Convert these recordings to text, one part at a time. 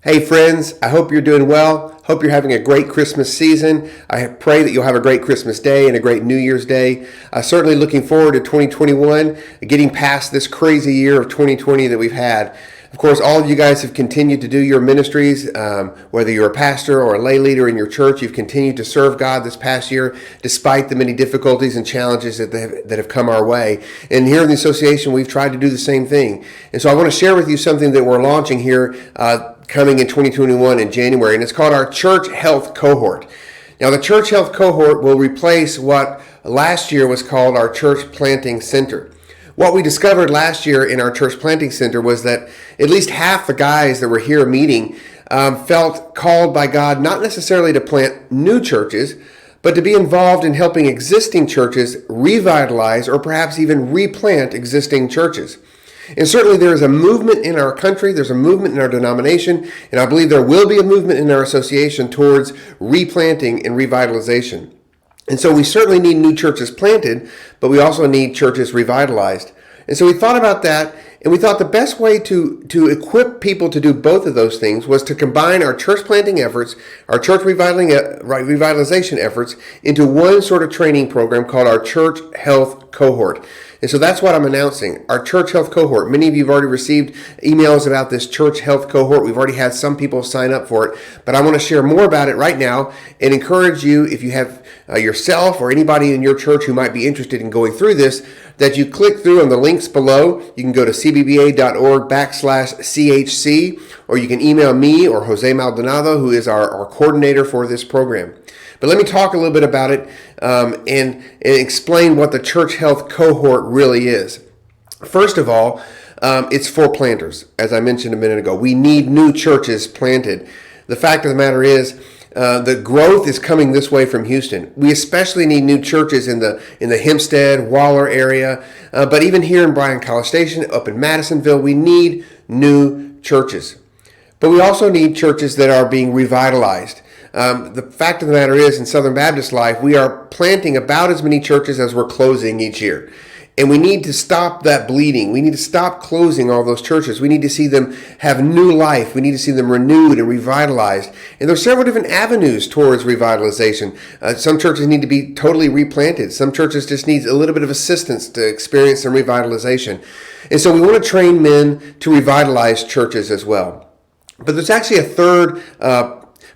Hey friends, I hope you're doing well. Hope you're having a great Christmas season. I pray that you'll have a great Christmas Day and a great New Year's Day. Certainly looking forward to 2021, getting past this crazy year of 2020 that we've had. Of course, all of you guys have continued to do your ministries, whether you're a pastor or a lay leader in your church. You've continued to serve God this past year, despite the many difficulties and challenges that have come our way. And here in the association, we've tried to do the same thing. And so I want to share with you something that we're launching here coming in 2021 in January, and it's called our Church Health Cohort. Now, the Church Health Cohort will replace what last year was called our Church Planting Center. What we discovered last year in our Church Planting Center was that at least half the guys that were here meeting felt called by God not necessarily to plant new churches, but to be involved in helping existing churches revitalize or perhaps even replant existing churches. And certainly there is a movement in our country, there's a movement in our denomination, and I believe there will be a movement in our association towards replanting and revitalization. And so we certainly need new churches planted, but we also need churches revitalized. And so we thought about that, and we thought the best way to equip people to do both of those things was to combine our church planting efforts, our church revitalization efforts, into one sort of training program called our Church Health Cohort. And so that's what I'm announcing, our Church Health Cohort. Many of you have already received emails about this Church Health Cohort. We've already had some people sign up for it, but I want to share more about it right now and encourage you, if you have yourself or anybody in your church who might be interested in going through this, that you click through on the links below. You can go to cbba.org/CHC, or you can email me or Jose Maldonado, who is our coordinator for this program. But let me talk a little bit about it and explain what the Church Health Cohort really is. First of all, it's for planters, as I mentioned a minute ago. We need new churches planted. The fact of the matter is, the growth is coming this way from Houston. We especially need new churches in the Hempstead, Waller area, but even here in Bryan-College Station, up in Madisonville, we need new churches. But we also need churches that are being revitalized. The fact of the matter is, in Southern Baptist life, we are planting about as many churches as we're closing each year. And we need to stop that bleeding. We need to stop closing all those churches. We need to see them have new life. We need to see them renewed and revitalized. And there are several different avenues towards revitalization. Some churches need to be totally replanted. Some churches just need a little bit of assistance to experience some revitalization. And so we want to train men to revitalize churches as well. But there's actually a third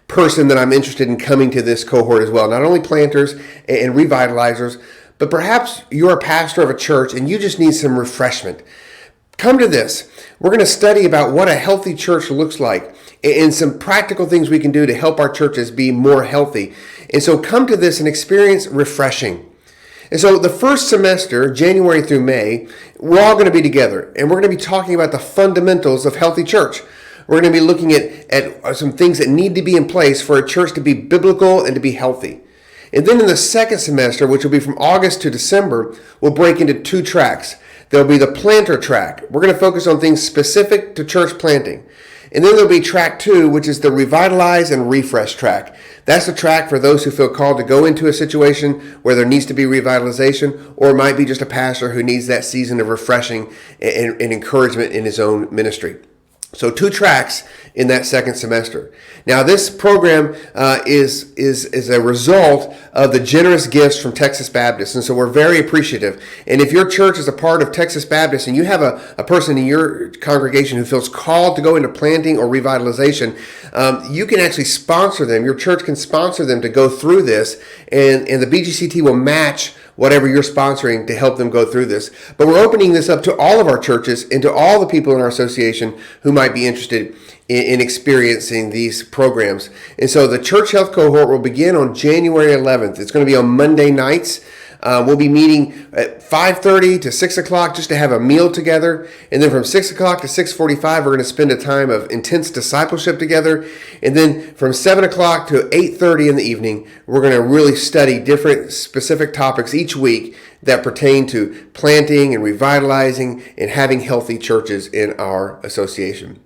person that I'm interested in coming to this cohort as well. Not only planters and revitalizers, but perhaps you're a pastor of a church and you just need some refreshment. Come to this. We're going to study about what a healthy church looks like and some practical things we can do to help our churches be more healthy. And so come to this and experience refreshing. And so the first semester, January through May, we're all going to be together and we're going to be talking about the fundamentals of healthy church. We're going to be looking at some things that need to be in place for a church to be biblical and to be healthy. And then in the second semester, which will be from August to December, we'll break into two tracks. There'll be the planter track. We're going to focus on things specific to church planting. And then there'll be track 2, which is the revitalize and refresh track. That's the track for those who feel called to go into a situation where there needs to be revitalization, or it might be just a pastor who needs that season of refreshing and encouragement in his own ministry. So 2 tracks in that second semester. Now this program is a result of the generous gifts from Texas Baptist, and so we're very appreciative. And if your church is a part of Texas Baptist and you have a person in your congregation who feels called to go into planting or revitalization, you can actually sponsor them. Your church can sponsor them to go through this, and the BGCT will match whatever you're sponsoring to help them go through this. But we're opening this up to all of our churches and to all the people in our association who might be interested in experiencing these programs. And so the Church Health Cohort will begin on January 11th. It's going to be on Monday nights. We'll be meeting at 5:30 to 6 o'clock just to have a meal together. And then from 6 o'clock to 6:45, we're going to spend a time of intense discipleship together. And then from 7 o'clock to 8:30 in the evening, we're going to really study different specific topics each week that pertain to planting and revitalizing and having healthy churches in our association.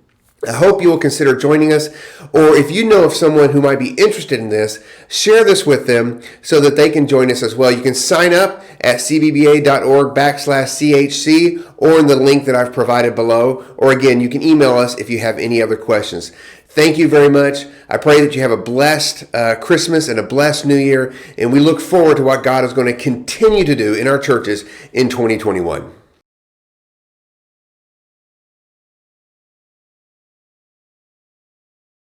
I hope you will consider joining us, or if you know of someone who might be interested in this, share this with them so that they can join us as well. You can sign up at cbba.org/CHC or in the link that I've provided below, or again, you can email us if you have any other questions. Thank you very much. I pray that you have a blessed Christmas and a blessed New Year, and we look forward to what God is going to continue to do in our churches in 2021.